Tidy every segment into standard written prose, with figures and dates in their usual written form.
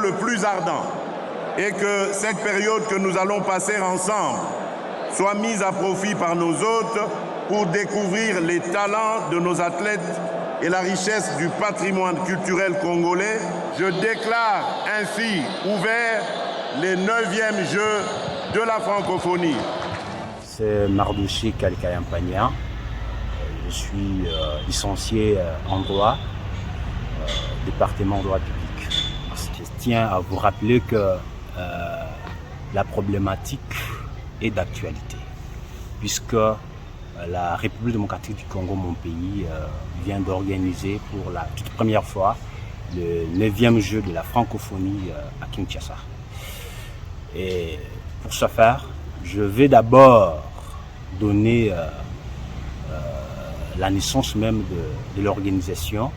le plus ardent et que cette période que nous allons passer ensemble soit mise à profit par nos hôtes pour découvrir les talents de nos athlètes et la richesse du patrimoine culturel congolais. Je déclare ainsi ouverts les 9e Jeux de la francophonie. C'est Mardouchi Kalikayampania. Je suis licencié en droit, département droit public. Je tiens à vous rappeler que la problématique est d'actualité, puisque la République démocratique du Congo, mon pays, vient d'organiser pour la toute première fois le 9e jeu de la francophonie à Kinshasa. Et pour ce faire, je vais d'abord donner la naissance même de l'organisation.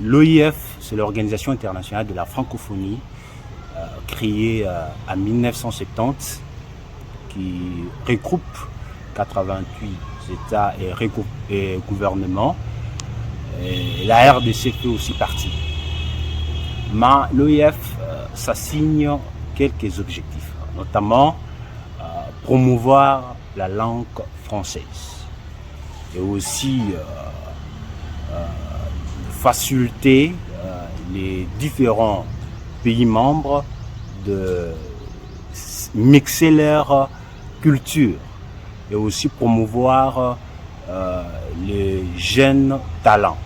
L'OIF, c'est l'Organisation internationale de la francophonie, créée en 1970, qui regroupe 88 États et gouvernements. Et la RDC fait aussi partie. Mais l'OIF s'assigne quelques objectifs, notamment promouvoir la langue française et aussi faciliter les différents pays membres de mixer leur culture et aussi promouvoir les jeunes talents.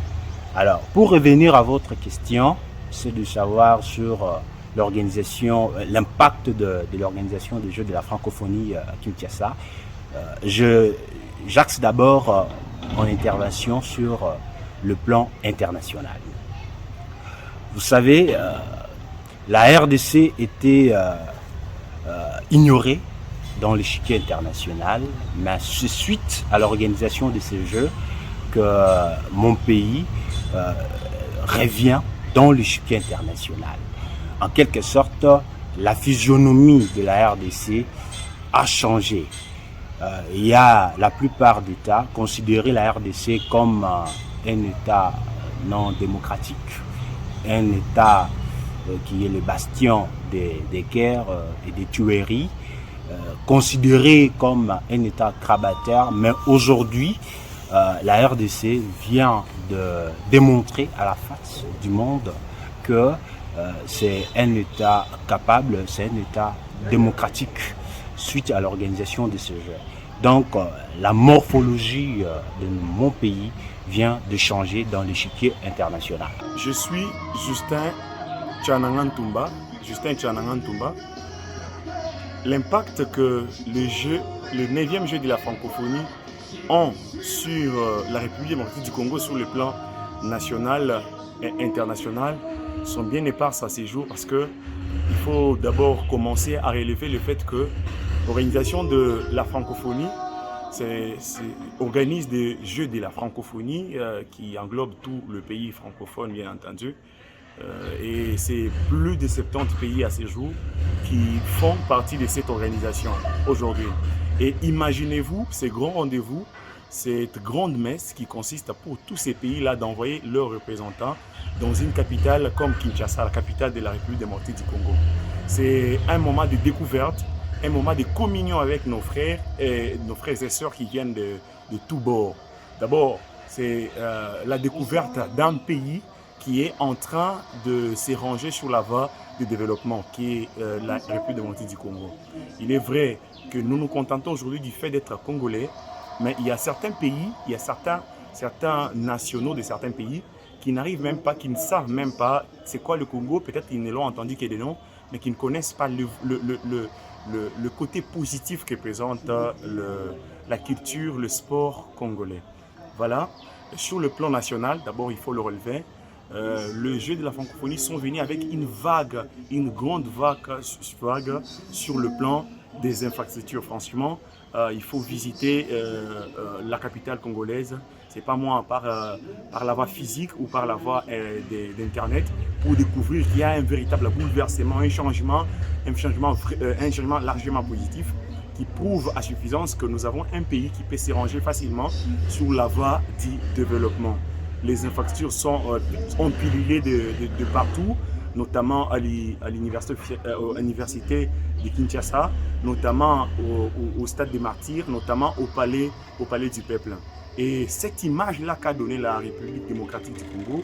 Alors, pour revenir à votre question, c'est de savoir sur l'organisation, l'impact de l'organisation des Jeux de la francophonie à Kinshasa. J'axe d'abord mon intervention sur le plan international. Vous savez, la RDC était ignorée dans l'échiquier international, mais c'est suite à l'organisation de ces Jeux que mon pays revient dans l'échiquier international. En quelque sorte, la physionomie de la RDC a changé. Il y a la plupart d'États considéraient la RDC comme un État non démocratique, un État qui est le bastion des guerres et des tueries, considéré comme un État grabataire, mais aujourd'hui, la RDC vient de démontrer à la face du monde que c'est un État capable, c'est un État démocratique suite à l'organisation de ce jeu. Donc, la morphologie de mon pays vient de changer dans l'échiquier international. Je suis Justin Tchanangantoumba. L'impact que le 9e jeu de la francophonie ont sur la République démocratique du Congo sur le plan national et international sont bien épars à ces jours, parce que il faut d'abord commencer à relever le fait que l'organisation de la francophonie organise des Jeux de la francophonie qui englobent tout le pays francophone, bien entendu. Et c'est plus de 70 pays à ce jour qui font partie de cette organisation aujourd'hui. Et imaginez-vous ces grands rendez-vous, cette grande messe qui consiste pour tous ces pays-là d'envoyer leurs représentants dans une capitale comme Kinshasa, la capitale de la République démocratique du Congo. C'est un moment de découverte, un moment de communion avec nos frères et sœurs qui viennent de tous bords. D'abord, c'est la découverte d'un pays qui est en train de se ranger sur la voie de développement, qui est la République démocratique du Congo. Il est vrai que nous nous contentons aujourd'hui du fait d'être congolais, mais il y a certains pays, il y a certains nationaux de certains pays qui n'arrivent même pas, qui ne savent même pas c'est quoi le Congo. Peut-être qu'ils ne l'ont entendu que des noms, mais qui ne connaissent pas le côté positif que présente la culture, le sport congolais. Voilà. Sur le plan national, d'abord il faut le relever, les Jeux de la francophonie sont venus avec une grande vague sur le plan des infrastructures. Franchement, il faut visiter la capitale congolaise, c'est pas moi, par la voie physique ou par la voie d'Internet, pour découvrir qu'il y a un véritable bouleversement, un changement largement positif, qui prouve à suffisance que nous avons un pays qui peut se ranger facilement sur la voie du développement. Les infrastructures sont empilées de partout. notamment à l'université de Kinshasa, notamment au Stade des Martyrs, notamment au palais du Peuple. Et cette image-là qu'a donnée la République démocratique du Congo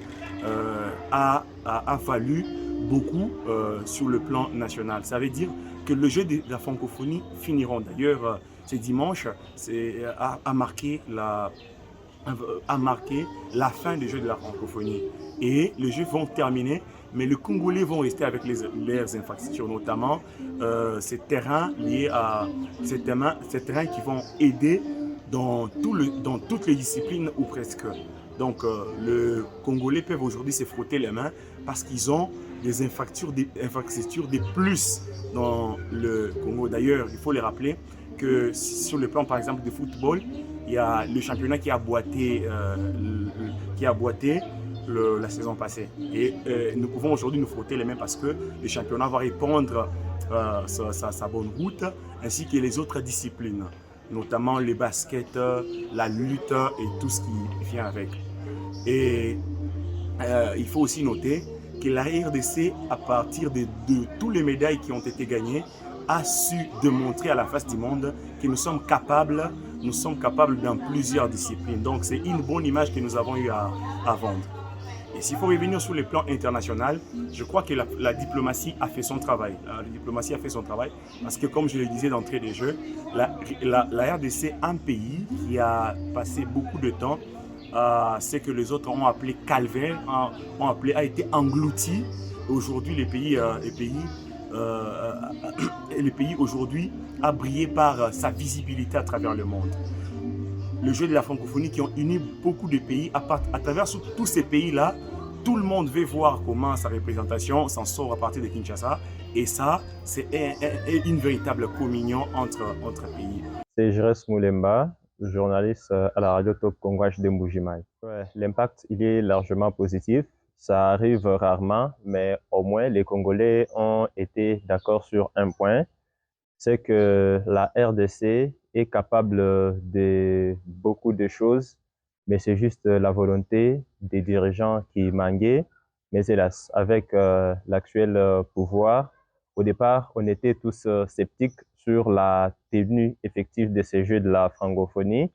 a valu beaucoup sur le plan national. Ça veut dire que le jeu de la francophonie finiront. D'ailleurs, ce dimanche a marqué la fin des Jeux de la francophonie. Et les Jeux vont terminer, mais les Congolais vont rester avec leurs infrastructures, notamment ces terrains liés à ces terrains qui vont aider dans toutes les disciplines ou presque. Donc, les Congolais peuvent aujourd'hui se frotter les mains parce qu'ils ont des infrastructures de plus dans le Congo. D'ailleurs, il faut les rappeler que sur le plan, par exemple, de football, il y a le championnat qui a boité la saison passée. Et nous pouvons aujourd'hui nous frotter les mains parce que le championnat va répondre sa bonne route, ainsi que les autres disciplines, notamment les baskets, la lutte et tout ce qui vient avec. Et il faut aussi noter que la RDC, à partir de tous les médailles qui ont été gagnées, a su démontrer à la face du monde que nous sommes capables dans plusieurs disciplines. Donc c'est une bonne image que nous avons eu à vendre. Et s'il faut revenir sur le plan international, je crois que la diplomatie a fait son travail. La diplomatie a fait son travail parce que, comme je le disais d'entrée des jeux, la RDC est un pays qui a passé beaucoup de temps à ce que les autres ont appelé calvaire, a été englouti. Aujourd'hui, le pays aujourd'hui a brillé par sa visibilité à travers le monde. Le jeu de la francophonie qui ont uni beaucoup de pays, à travers tous ces pays-là, tout le monde veut voir comment sa représentation s'en sort à partir de Kinshasa. Et ça, c'est une véritable communion entre pays. C'est Jérès Moulemba, journaliste à la radio Top Congo HD Mbujimayi. Ouais, l'impact, il est largement positif. Ça arrive rarement, mais au moins les Congolais ont été d'accord sur un point. C'est que la RDC est capable de beaucoup de choses, mais c'est juste la volonté des dirigeants qui manquait. Mais hélas, avec l'actuel pouvoir, au départ, on était tous sceptiques sur la tenue effective de ces Jeux de la francophonie,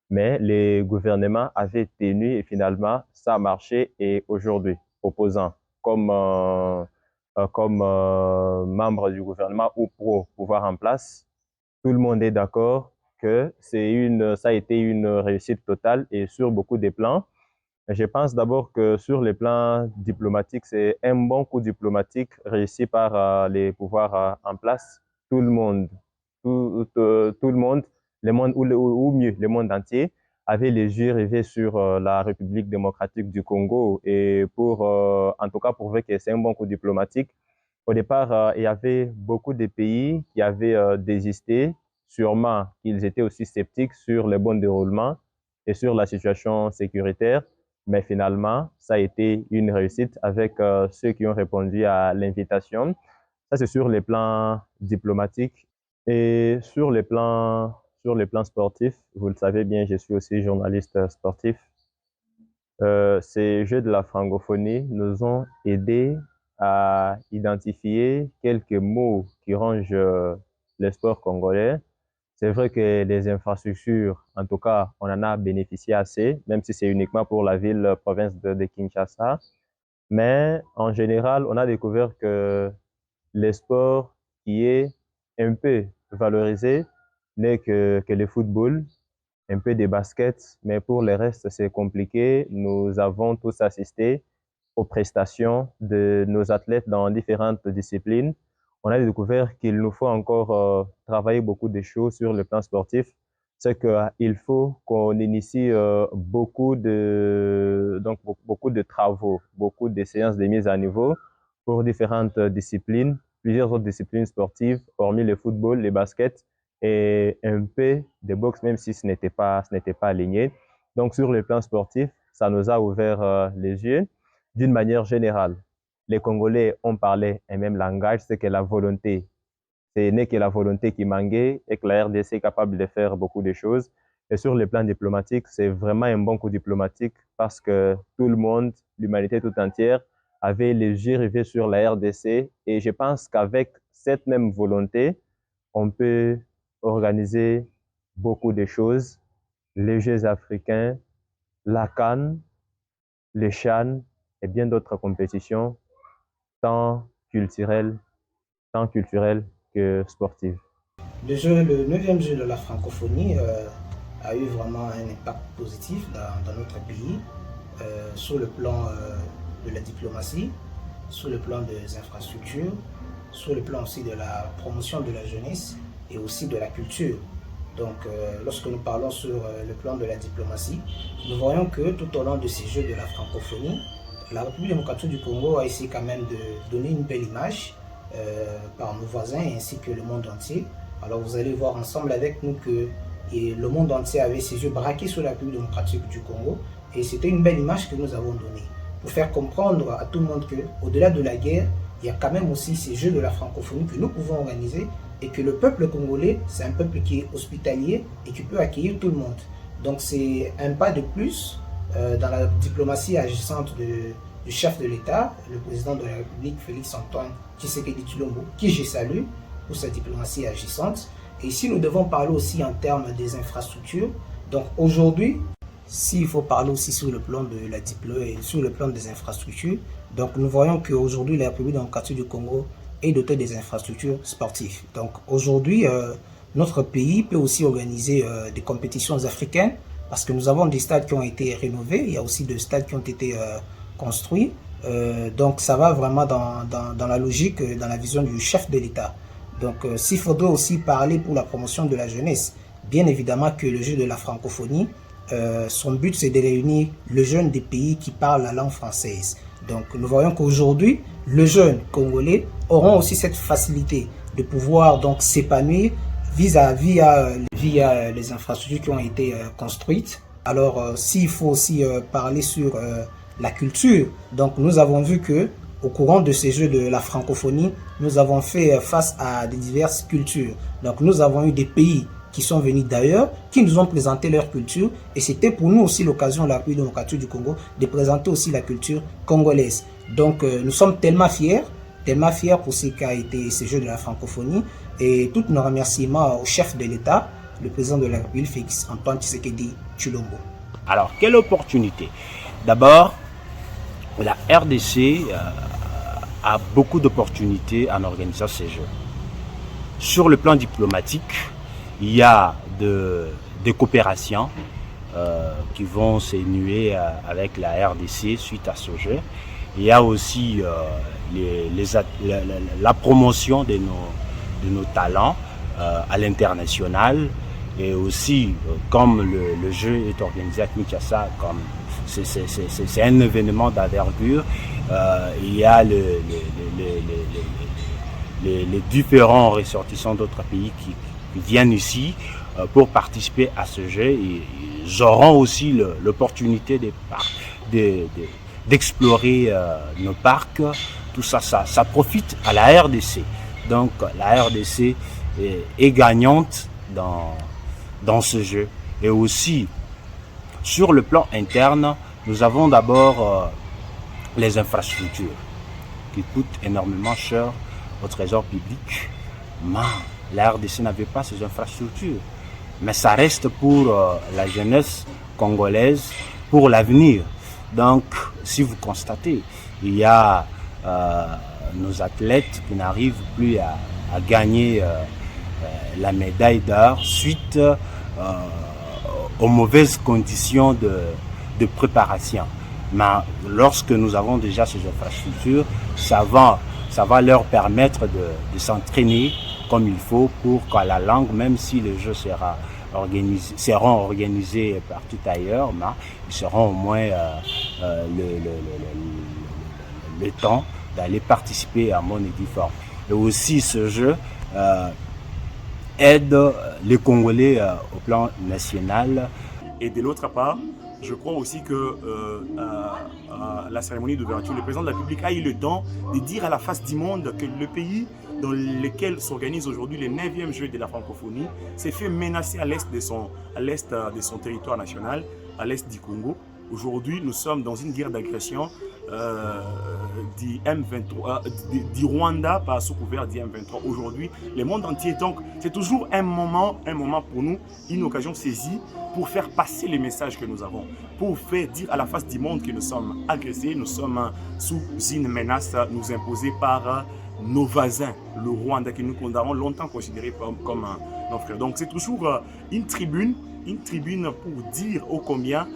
mais les gouvernements avaient tenu et finalement, ça a marché. Et aujourd'hui, opposants comme membre du gouvernement ou pro pouvoir en place, tout le monde est d'accord que ça a été une réussite totale et sur beaucoup de plans. Je pense d'abord que sur les plans diplomatiques, c'est un bon coup diplomatique réussi par les pouvoirs en place. Tout le monde, le monde ou mieux, le monde entier, avait les yeux rivés sur la République démocratique du Congo et en tout cas, prouver que c'est un bon coup diplomatique. Au départ, il y avait beaucoup de pays qui avaient désisté, sûrement qu'ils étaient aussi sceptiques sur le bon déroulement et sur la situation sécuritaire. Mais finalement, ça a été une réussite avec ceux qui ont répondu à l'invitation. Ça, c'est sur les plans diplomatiques. Et sur les plans sportifs, vous le savez bien, je suis aussi journaliste sportif. Ces Jeux de la francophonie nous ont aidés à identifier quelques mots qui rongent le sport congolais. C'est vrai que les infrastructures, en tout cas, on en a bénéficié assez, même si c'est uniquement pour la province de Kinshasa. Mais en général, on a découvert que le sport qui est un peu valorisé n'est que le football, un peu des baskets, mais pour le reste, c'est compliqué. Nous avons tous assisté aux prestations de nos athlètes dans différentes disciplines. On a découvert qu'il nous faut encore travailler beaucoup de choses sur le plan sportif. C'est qu'il faut qu'on initie beaucoup de travaux, beaucoup de séances de mise à niveau pour différentes disciplines, plusieurs autres disciplines sportives, hormis le football, les baskets et un peu de boxe, même si ce n'était pas aligné. Donc, sur le plan sportif, ça nous a ouvert les yeux d'une manière générale. Les Congolais ont parlé un même langage, c'est que la volonté, ce n'est que la volonté qui manquait et que la RDC est capable de faire beaucoup de choses. Et sur le plan diplomatique, c'est vraiment un bon coup diplomatique parce que tout le monde, l'humanité tout entière, avaient les yeux rivés sur la RDC et je pense qu'avec cette même volonté, on peut organiser beaucoup de choses, les Jeux africains, la CAN, les CHAN et bien d'autres compétitions, tant culturelles que sportives. Le 9e jeu de la francophonie a eu vraiment un impact positif dans notre pays, sur le plan de la diplomatie, sur le plan des infrastructures, sur le plan aussi de la promotion de la jeunesse et aussi de la culture. Donc lorsque nous parlons sur le plan de la diplomatie, nous voyons que tout au long de ces jeux de la francophonie, la République démocratique du Congo a essayé quand même de donner une belle image par nos voisins ainsi que le monde entier. Alors vous allez voir ensemble avec nous que le monde entier avait ses yeux braqués sur la République démocratique du Congo et c'était une belle image que nous avons donnée pour faire comprendre à tout le monde qu'au-delà de la guerre, il y a quand même aussi ces jeux de la francophonie que nous pouvons organiser et que le peuple congolais, c'est un peuple qui est hospitalier et qui peut accueillir tout le monde. Donc c'est un pas de plus dans la diplomatie agissante du chef de l'État, le président de la République, Félix-Antoine Tshisekedi Tshilombo, qui je salue pour sa diplomatie agissante. Et ici, nous devons parler aussi en termes des infrastructures. Donc aujourd'hui, s'il faut parler aussi sur le plan de la diplomatie et sur le plan des infrastructures, donc nous voyons qu'aujourd'hui, la République démocratique du Congo est dotée des infrastructures sportives. Donc aujourd'hui, notre pays peut aussi organiser des compétitions africaines parce que nous avons des stades qui ont été rénovés, il y a aussi des stades qui ont été construits. Donc ça va vraiment dans la logique, dans la vision du chef de l'État. Donc s'il faudrait aussi parler pour la promotion de la jeunesse, bien évidemment que le jeu de la francophonie, son but c'est de réunir les jeunes des pays qui parlent la langue française. Donc nous voyons qu'aujourd'hui, les jeunes congolais auront aussi cette facilité de pouvoir donc s'épanouir via les infrastructures qui ont été construites. Alors s'il faut aussi parler sur la culture, donc nous avons vu que au courant de ces jeux de la francophonie, nous avons fait face à des diverses cultures. Donc nous avons eu des pays qui sont venus d'ailleurs, qui nous ont présenté leur culture. Et c'était pour nous aussi l'occasion, la République démocratique du Congo, de présenter aussi la culture congolaise. Donc nous sommes tellement fiers pour ce qu'a été ces Jeux de la francophonie. Et tous nos remerciements au chef de l'État, le président de la République, Félix-Antoine Tshisekedi Tshilombo. Alors, quelle opportunité? D'abord, la RDC a beaucoup d'opportunités en organisant ces Jeux. Sur le plan diplomatique, il y a des coopérations qui vont s'énuer avec la RDC suite à ce jeu. Il y a aussi la promotion de nos talents à l'international et aussi comme le jeu est organisé à Kinshasa, comme c'est un événement d'envergure, il y a les différents ressortissants d'autres pays qui viennent ici pour participer à ce jeu et ils auront aussi l'opportunité d'explorer nos parcs. Tout ça, ça profite à la RDC. Donc la RDC est gagnante dans ce jeu. Et aussi, sur le plan interne, nous avons d'abord les infrastructures qui coûtent énormément cher au trésor public. Mais la RDC n'avait pas ces infrastructures. Mais ça reste pour la jeunesse congolaise, pour l'avenir. Donc, si vous constatez, il y a nos athlètes qui n'arrivent plus à gagner la médaille d'or suite aux mauvaises conditions de préparation. Mais lorsque nous avons déjà ces infrastructures, ça va leur permettre de s'entraîner comme il faut pour qu'à la langue, même si les jeux seront organisés partout ailleurs, mais ils seront au moins le temps d'aller participer à mon édiforme. Et aussi ce jeu aide les Congolais au plan national. Et de l'autre part, je crois aussi que la cérémonie d'ouverture, le président de la République a eu le temps de dire à la face du monde que le pays dans lequel s'organise aujourd'hui les 9e Jeux de la francophonie s'est fait menacer à l'est de son territoire national, à l'est du Congo, Aujourd'hui, nous sommes dans une guerre d'agression du M23, du Rwanda par sous couvert du M23. Aujourd'hui, le monde entier. Donc, c'est toujours un moment pour nous, une occasion saisie pour faire passer les messages que nous avons, pour faire dire à la face du monde que nous sommes agressés, nous sommes sous une menace nous imposée par nos voisins, le Rwanda, que nous avons longtemps considéré comme nos frères. Donc, c'est toujours une tribune pour dire ô combien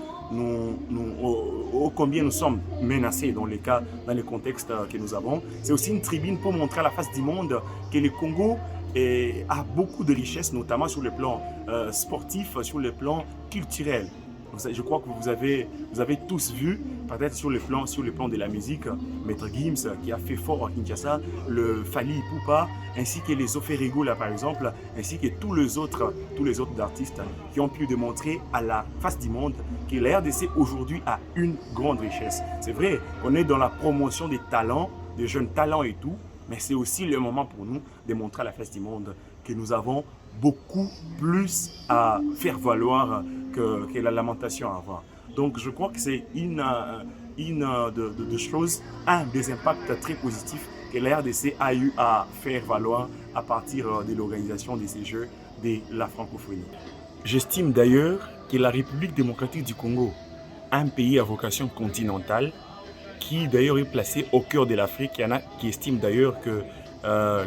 nous sommes menacés dans les contextes que nous avons. C'est aussi une tribune pour montrer à la face du monde que le Congo a beaucoup de richesses, notamment sur le plan sportif, sur le plan culturel. Je crois que vous avez tous vu, peut-être sur le plan de la musique, Maître Gims qui a fait fort à Kinshasa, le Fally Ipupa, ainsi que les Oferego là par exemple, ainsi que tous les autres artistes qui ont pu démontrer à la face du monde que la RDC aujourd'hui a une grande richesse. C'est vrai qu'on est dans la promotion des talents, des jeunes talents et tout, mais c'est aussi le moment pour nous de montrer à la face du monde que nous avons beaucoup plus à faire valoir que la lamentation avant. Donc je crois que c'est une de choses, un des impacts très positifs que la RDC a eu à faire valoir à partir de l'organisation de ces Jeux de la francophonie. J'estime d'ailleurs que la République démocratique du Congo, un pays à vocation continentale, qui d'ailleurs est placé au cœur de l'Afrique. Il y en a qui estiment d'ailleurs que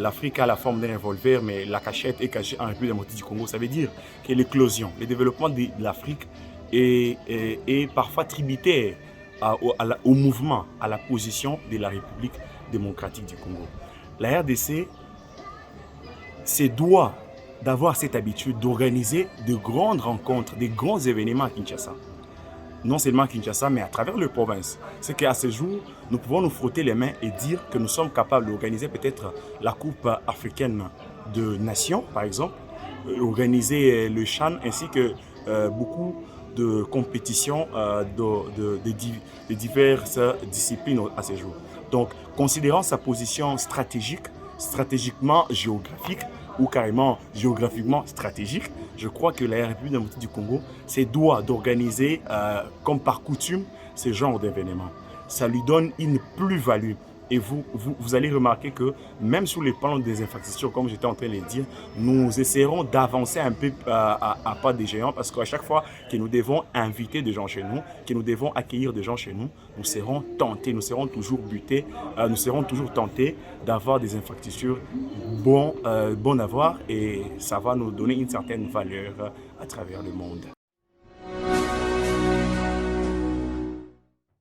l'Afrique a la forme d'un revolver, mais la cachette est cachée en République démocratique du Congo. Ça veut dire que l'éclosion, le développement de l'Afrique est parfois tributaire au mouvement, à la position de la République démocratique du Congo. La RDC se doit d'avoir cette habitude d'organiser de grandes rencontres, de grands événements à Kinshasa. Non seulement à Kinshasa, mais à travers les provinces. C'est qu'à ce jour, nous pouvons nous frotter les mains et dire que nous sommes capables d'organiser peut-être la Coupe africaine de nations, par exemple, organiser le CHAN, ainsi que beaucoup de compétitions de diverses disciplines à ce jour. Donc, considérant sa position stratégiquement géographique, ou carrément géographiquement stratégique, je crois que la République démocratique du Congo se doit d'organiser, comme par coutume, ce genre d'événements. Ça lui donne une plus-value. Et vous allez remarquer que même sur les plans des infrastructures, comme j'étais en train de le dire, nous essaierons d'avancer un peu à pas des géants, parce qu'à chaque fois que nous devons inviter des gens chez nous, que nous devons accueillir des gens chez nous, nous serons tentés, nous serons toujours butés, nous serons toujours tentés d'avoir des infrastructures bonnes à voir, et ça va nous donner une certaine valeur à travers le monde.